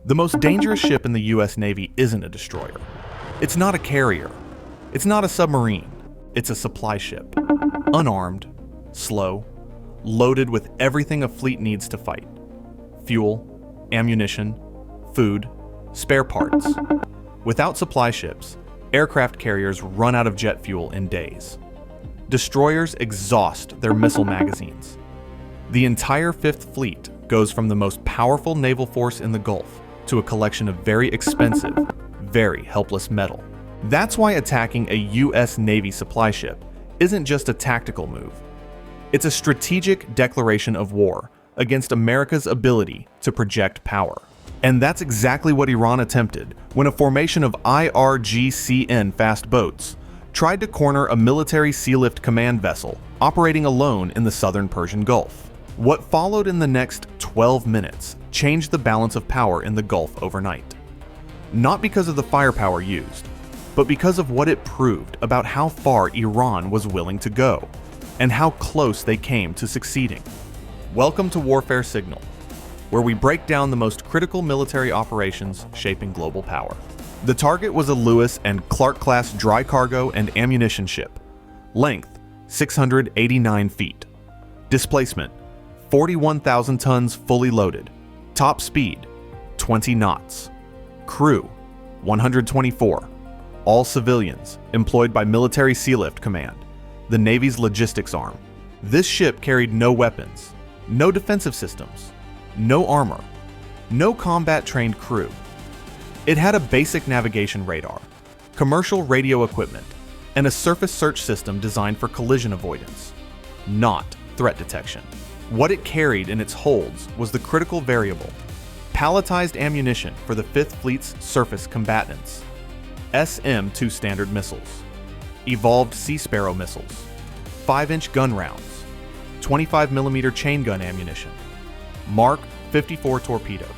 The most dangerous ship in the US Navy isn't a destroyer. It's not a carrier. It's not a submarine. It's a supply ship. Unarmed, slow, loaded with everything a fleet needs to fight. Fuel, ammunition, food, spare parts. Without supply ships, aircraft carriers run out of jet fuel in days. Destroyers exhaust their missile magazines. The entire Fifth Fleet goes from the most powerful naval force in the Gulf to a collection of very expensive, very helpless metal. That's why attacking a US Navy supply ship isn't just a tactical move. It's a strategic declaration of war against America's ability to project power. And that's exactly what Iran attempted when a formation of IRGCN fast boats tried to corner a Military Sealift Command vessel operating alone in the southern Persian Gulf. What followed in the next 12 minutes changed the balance of power in the Gulf overnight. Not because of the firepower used, but because of what it proved about how far Iran was willing to go, and how close they came to succeeding. Welcome to Warfare Signal, where we break down the most critical military operations shaping global power. The target was a Lewis and Clark-class dry cargo and ammunition ship. Length, 689 feet. Displacement, 41,000 tons fully loaded. Top speed, 20 knots. Crew, 124. All civilians, employed by Military Sealift Command, the Navy's logistics arm. This ship carried no weapons, no defensive systems, no armor, no combat-trained crew. It had a basic navigation radar, commercial radio equipment, and a surface search system designed for collision avoidance, not threat detection. What it carried in its holds was the critical variable: palletized ammunition for the Fifth Fleet's surface combatants, SM-2 Standard missiles, evolved Sea Sparrow missiles, 5-inch gun rounds, 25mm chain gun ammunition, Mark 54 torpedoes,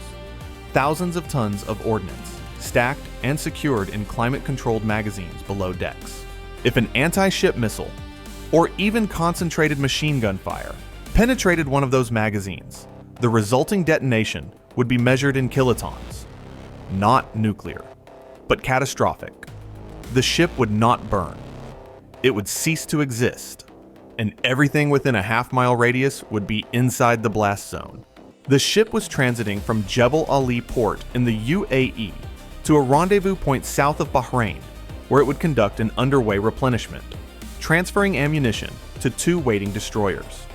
thousands of tons of ordnance, stacked and secured in climate-controlled magazines below decks. If an anti-ship missile, or even concentrated machine gun fire, penetrated one of those magazines, the resulting detonation would be measured in kilotons. Not nuclear, but catastrophic. The ship would not burn. It would cease to exist, and everything within a half-mile radius would be inside the blast zone. The ship was transiting from Jebel Ali port in the UAE to a rendezvous point south of Bahrain, where it would conduct an underway replenishment, transferring ammunition to 2 waiting destroyers.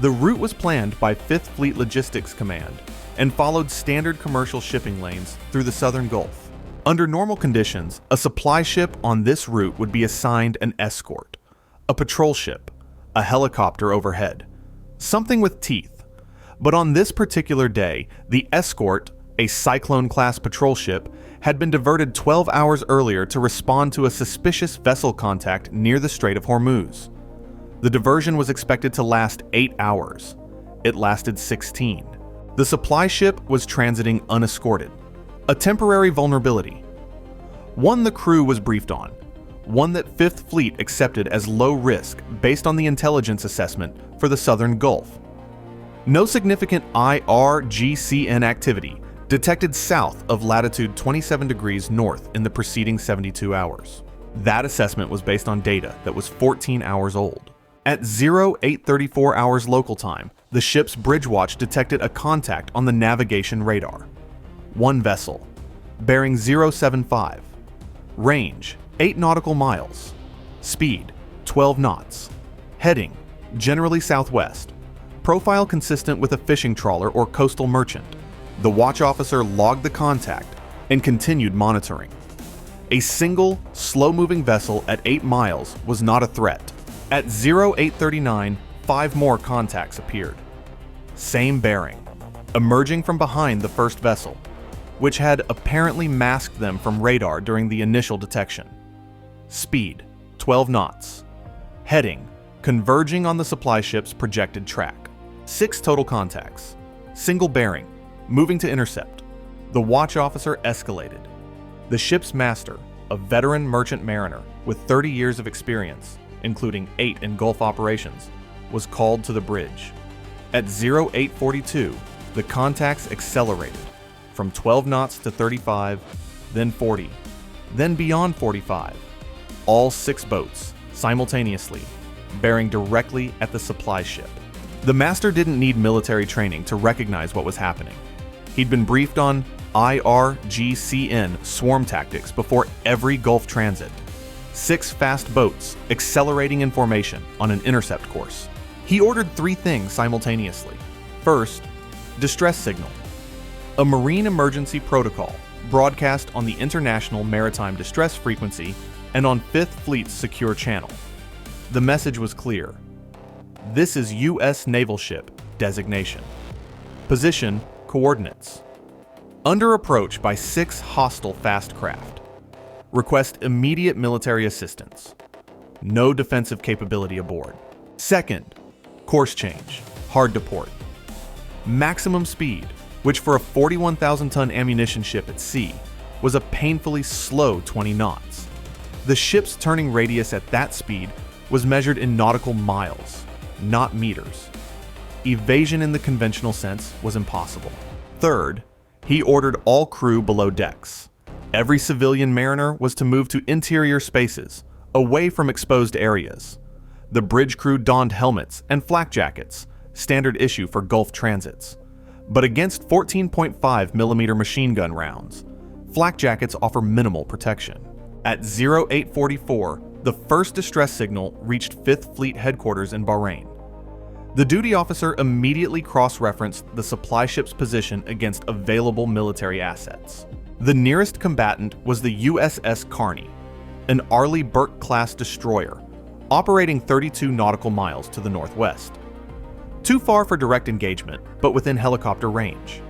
The route was planned by 5th Fleet Logistics Command and followed standard commercial shipping lanes through the southern Gulf. Under normal conditions, a supply ship on this route would be assigned an escort, a patrol ship, a helicopter overhead, something with teeth. But on this particular day, the escort, a Cyclone-class patrol ship, had been diverted 12 hours earlier to respond to a suspicious vessel contact near the Strait of Hormuz. The diversion was expected to last 8 hours. It lasted 16. The supply ship was transiting unescorted, a temporary vulnerability. One the crew was briefed on, one that 5th Fleet accepted as low risk based on the intelligence assessment for the southern Gulf. No significant IRGCN activity detected south of latitude 27 degrees north in the preceding 72 hours. That assessment was based on data that was 14 hours old. At 0834 hours local time, the ship's bridge watch detected a contact on the navigation radar. One vessel, bearing 075, range 8 nautical miles, speed 12 knots, heading generally southwest, profile consistent with a fishing trawler or coastal merchant. The watch officer logged the contact and continued monitoring. A single, slow-moving vessel at 8 miles was not a threat. At 0839, 5 more contacts appeared. Same bearing, emerging from behind the first vessel, which had apparently masked them from radar during the initial detection. Speed, 12 knots. Heading, converging on the supply ship's projected track. 6 total contacts. Single bearing, moving to intercept. The watch officer escalated. The ship's master, a veteran merchant mariner with 30 years of experience, including 8 in Gulf operations, was called to the bridge. At 0842, the contacts accelerated. from 12 knots to 35, then 40, then beyond 45. All 6 boats, simultaneously, bearing directly at the supply ship. The master didn't need military training to recognize what was happening. He'd been briefed on IRGCN swarm tactics before every Gulf transit. 6 fast boats accelerating in formation on an intercept course. He ordered 3 things simultaneously. First, distress signal. A marine emergency protocol broadcast on the International Maritime Distress Frequency and on 5th Fleet's secure channel. The message was clear. This is U.S. naval ship designation. Position, coordinates. Under approach by 6 hostile fast craft. Request immediate military assistance. No defensive capability aboard. Second, course change, hard to port. Maximum speed, which for a 41,000-ton ammunition ship at sea, was a painfully slow 20 knots. The ship's turning radius at that speed was measured in nautical miles, not meters. Evasion in the conventional sense was impossible. Third, he ordered all crew below decks. Every civilian mariner was to move to interior spaces, away from exposed areas. The bridge crew donned helmets and flak jackets, standard issue for Gulf transits. But against 14.5mm machine gun rounds, flak jackets offer minimal protection. At 0844, the first distress signal reached 5th Fleet headquarters in Bahrain. The duty officer immediately cross-referenced the supply ship's position against available military assets. The nearest combatant was the USS Kearney, an Arleigh Burke-class destroyer, operating 32 nautical miles to the northwest. Too far for direct engagement, but within helicopter range.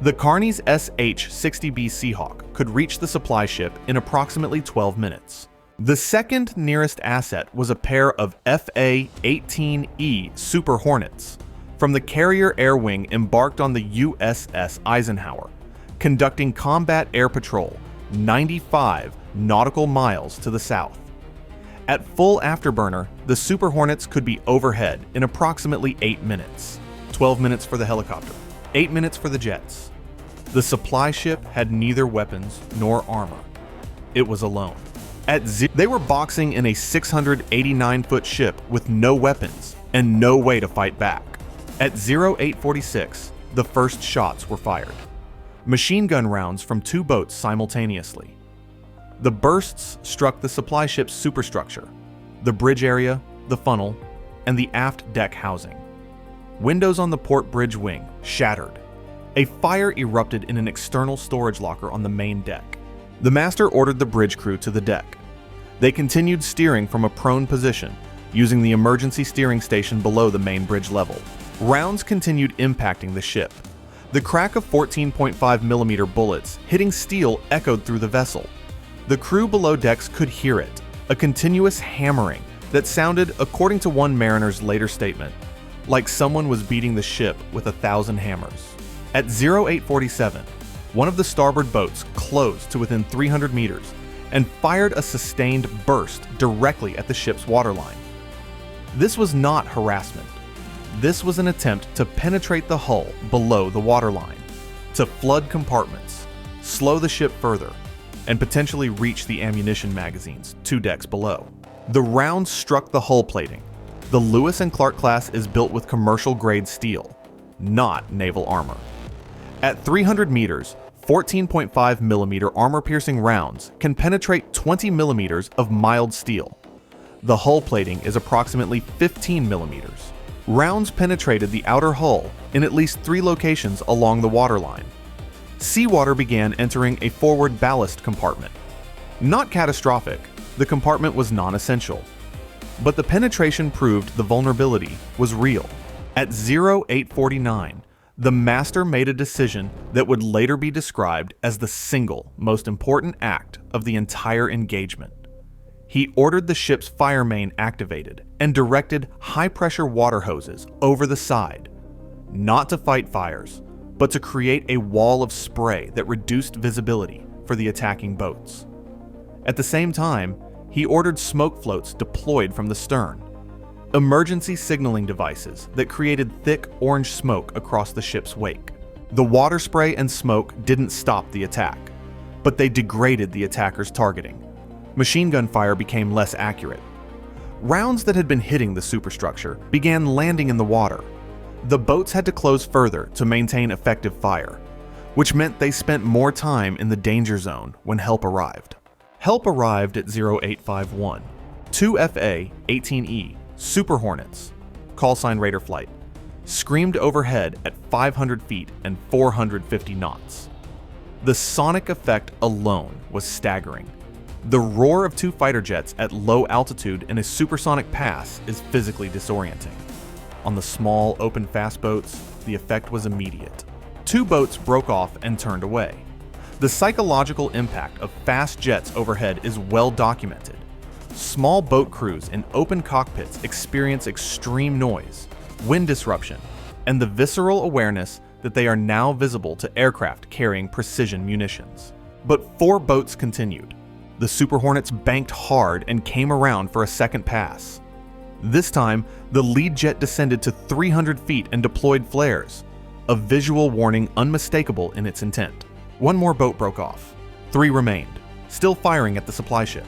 The Kearney's SH-60B Seahawk could reach the supply ship in approximately 12 minutes. The second nearest asset was a pair of A-18E Super Hornets from the Carrier Air Wing embarked on the USS Eisenhower, conducting combat air patrol 95 nautical miles to the south. At full afterburner, the Super Hornets could be overhead in approximately 8 minutes. 12 minutes for the helicopter, 8 minutes for the jets. The supply ship had neither weapons nor armor. It was alone. They were boxing in a 689-foot ship with no weapons and no way to fight back. At 0846, the first shots were fired. Machine gun rounds from 2 boats simultaneously. The bursts struck the supply ship's superstructure, the bridge area, the funnel, and the aft deck housing. Windows on the port bridge wing shattered. A fire erupted in an external storage locker on the main deck. The master ordered the bridge crew to the deck. They continued steering from a prone position, using the emergency steering station below the main bridge level. Rounds continued impacting the ship. The crack of 14.5mm bullets hitting steel echoed through the vessel. The crew below decks could hear it, a continuous hammering that sounded, according to one mariner's later statement, like someone was beating the ship with 1,000 hammers. At 0847, one of the starboard boats closed to within 300 meters and fired a sustained burst directly at the ship's waterline. This was not harassment. This was an attempt to penetrate the hull below the waterline, to flood compartments, slow the ship further, and potentially reach the ammunition magazines 2 decks below. The round struck the hull plating. The Lewis and Clark class is built with commercial-grade steel, not naval armor. At 300 meters, 14.5mm armor-piercing rounds can penetrate 20 millimeters of mild steel. The hull plating is approximately 15 millimeters. Rounds penetrated the outer hull in at least 3 locations along the waterline. Seawater began entering a forward ballast compartment. Not catastrophic, the compartment was non-essential. But the penetration proved the vulnerability was real. At 0849, the master made a decision that would later be described as the single most important act of the entire engagement. He ordered the ship's fire main activated and directed high-pressure water hoses over the side, not to fight fires, but to create a wall of spray that reduced visibility for the attacking boats. At the same time, he ordered smoke floats deployed from the stern, emergency signaling devices that created thick orange smoke across the ship's wake. The water spray and smoke didn't stop the attack, but they degraded the attacker's targeting. Machine gun fire became less accurate. Rounds that had been hitting the superstructure began landing in the water. The boats had to close further to maintain effective fire, which meant they spent more time in the danger zone when help arrived. Help arrived at 0851. Two A-18E Super Hornets, callsign Raider Flight, screamed overhead at 500 feet and 450 knots. The sonic effect alone was staggering. The roar of two fighter jets at low altitude in a supersonic pass is physically disorienting. On the small, open fast boats, the effect was immediate. Two boats broke off and turned away. The psychological impact of fast jets overhead is well documented. Small boat crews in open cockpits experience extreme noise, wind disruption, and the visceral awareness that they are now visible to aircraft carrying precision munitions. But four boats continued. The Super Hornets banked hard and came around for a second pass. This time, the lead jet descended to 300 feet and deployed flares, a visual warning unmistakable in its intent. One more boat broke off. Three remained, still firing at the supply ship,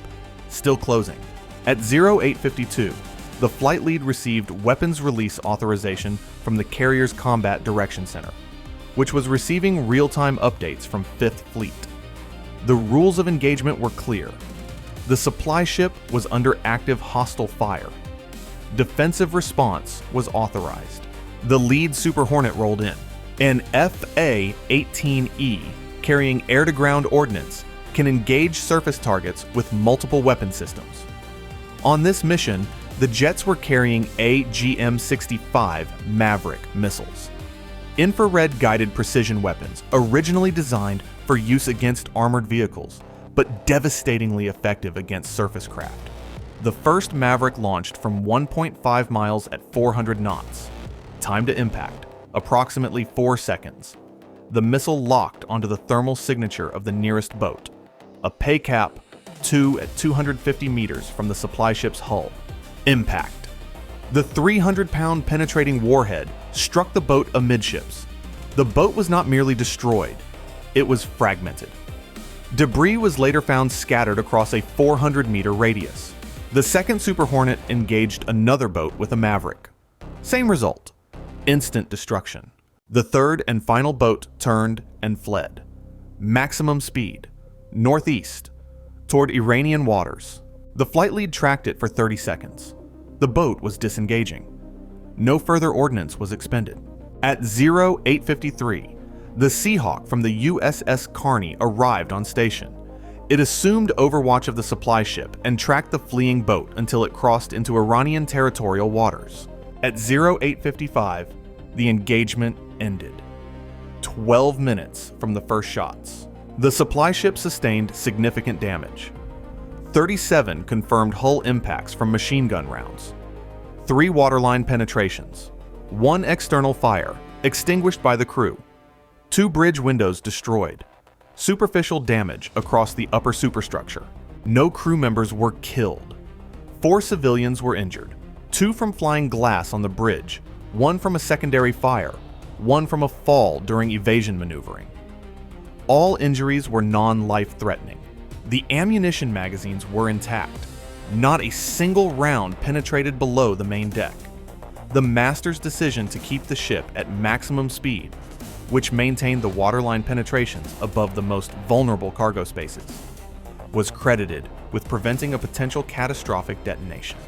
still closing. At 0852, the flight lead received weapons release authorization from the carrier's Combat Direction Center, which was receiving real-time updates from 5th Fleet. The rules of engagement were clear. The supply ship was under active hostile fire. Defensive response was authorized. The lead Super Hornet rolled in. An FA-18E carrying air-to-ground ordnance can engage surface targets with multiple weapon systems. On this mission, the jets were carrying AGM-65 Maverick missiles, infrared-guided precision weapons originally designed for use against armored vehicles, but devastatingly effective against surface craft. The first Maverick launched from 1.5 miles at 400 knots. Time to impact, approximately 4 seconds. The missile locked onto the thermal signature of the nearest boat, a pay cap 2 at 250 meters from the supply ship's hull. Impact. The 300-pound penetrating warhead struck the boat amidships. The boat was not merely destroyed, it was fragmented. Debris was later found scattered across a 400-meter radius. The second Super Hornet engaged another boat with a Maverick. Same result. Instant destruction. The third and final boat turned and fled. Maximum speed. Northeast. Toward Iranian waters. The flight lead tracked it for 30 seconds. The boat was disengaging. No further ordnance was expended. At 0853, the Seahawk from the USS Kearney arrived on station. It assumed overwatch of the supply ship and tracked the fleeing boat until it crossed into Iranian territorial waters. At 0855, the engagement ended. 12 minutes from the first shots. The supply ship sustained significant damage. 37 confirmed hull impacts from machine gun rounds. 3 waterline penetrations. 1 external fire, extinguished by the crew. 2 bridge windows destroyed. Superficial damage across the upper superstructure. No crew members were killed. 4 civilians were injured. 2 from flying glass on the bridge, 1 from a secondary fire, 1 from a fall during evasion maneuvering. All injuries were non-life-threatening. The ammunition magazines were intact. Not a single round penetrated below the main deck. The master's decision to keep the ship at maximum speed, which maintained the waterline penetrations above the most vulnerable cargo spaces, was credited with preventing a potential catastrophic detonation.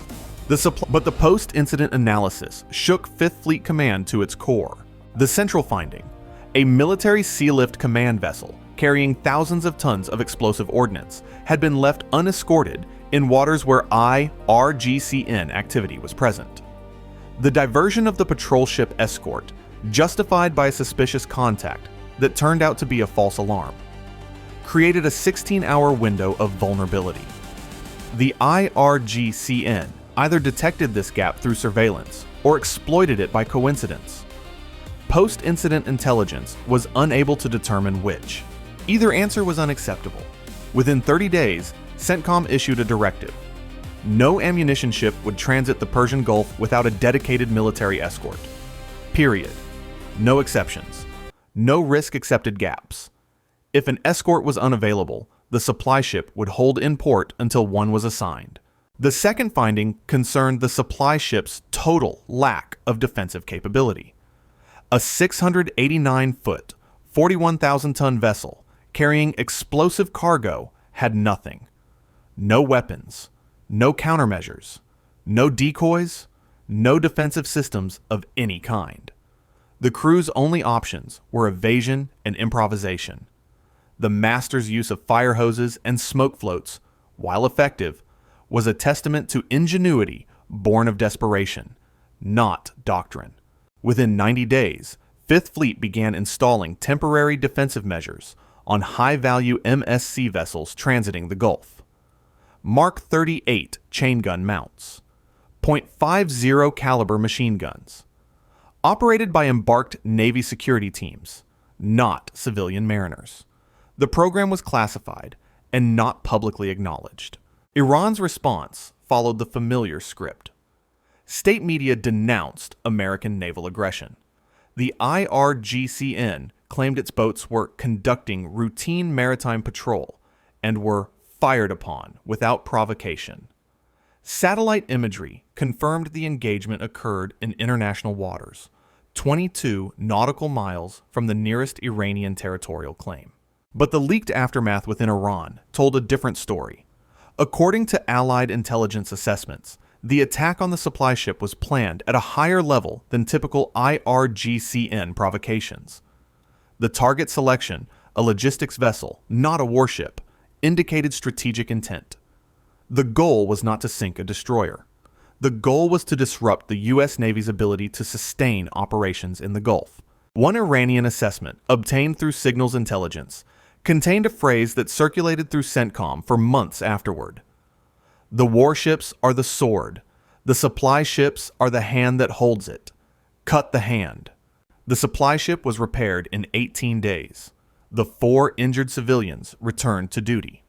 But the post-incident analysis shook 5th Fleet Command to its core. The central finding: a Military Sealift Command vessel carrying thousands of tons of explosive ordnance had been left unescorted in waters where IRGCN activity was present. The diversion of the patrol ship escort, justified by a suspicious contact that turned out to be a false alarm, created a 16-hour window of vulnerability. The IRGCN either detected this gap through surveillance or exploited it by coincidence. Post-incident intelligence was unable to determine which. Either answer was unacceptable. Within 30 days, CENTCOM issued a directive. No ammunition ship would transit the Persian Gulf without a dedicated military escort. Period. No exceptions. No risk accepted gaps. If an escort was unavailable, the supply ship would hold in port until one was assigned. The second finding concerned the supply ship's total lack of defensive capability. A 689-foot, 41,000-ton vessel carrying explosive cargo had nothing. No weapons, no countermeasures, no decoys, no defensive systems of any kind. The crew's only options were evasion and improvisation. The master's use of fire hoses and smoke floats, while effective, was a testament to ingenuity born of desperation, not doctrine. Within 90 days, Fifth Fleet began installing temporary defensive measures on high-value MSC vessels transiting the Gulf. Mark 38 chain gun mounts, .50 caliber machine guns, operated by embarked Navy security teams, not civilian mariners. The program was classified and not publicly acknowledged. Iran's response followed the familiar script. State media denounced American naval aggression. The IRGCN claimed its boats were conducting routine maritime patrol and were fired upon without provocation. Satellite imagery confirmed the engagement occurred in international waters, 22 nautical miles from the nearest Iranian territorial claim. But the leaked aftermath within Iran told a different story. According to Allied intelligence assessments, the attack on the supply ship was planned at a higher level than typical IRGCN provocations. The target selection, a logistics vessel, not a warship, indicated strategic intent. The goal was not to sink a destroyer. The goal was to disrupt the U.S. Navy's ability to sustain operations in the Gulf. One Iranian assessment, obtained through signals intelligence, contained a phrase that circulated through CENTCOM for months afterward. The warships are the sword. The supply ships are the hand that holds it. Cut the hand. The supply ship was repaired in 18 days. The 4 injured civilians returned to duty.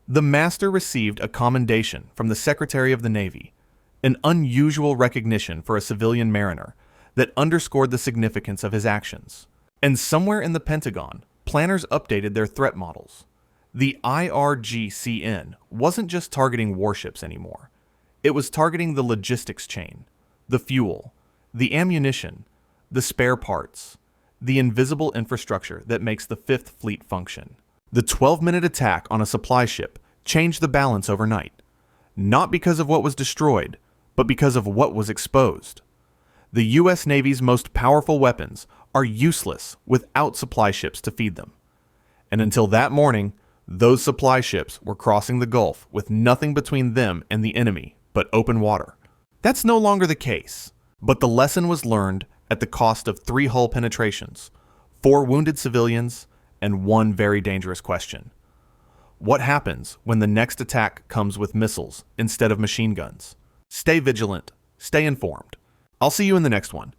The master received a commendation from the Secretary of the Navy, an unusual recognition for a civilian mariner that underscored the significance of his actions. And somewhere in the Pentagon, planners updated their threat models. The IRGCN wasn't just targeting warships anymore. It was targeting the logistics chain, the fuel, the ammunition, the spare parts, the invisible infrastructure that makes the Fifth Fleet function. The 12-minute attack on a supply ship changed the balance overnight, not because of what was destroyed, but because of what was exposed. The U.S. Navy's most powerful weapons are useless without supply ships to feed them. And until that morning, those supply ships were crossing the Gulf with nothing between them and the enemy but open water. That's no longer the case, but the lesson was learned at the cost of 3 hull penetrations, 4 wounded civilians, and 1 very dangerous question. What happens when the next attack comes with missiles instead of machine guns? Stay vigilant, stay informed. I'll see you in the next one.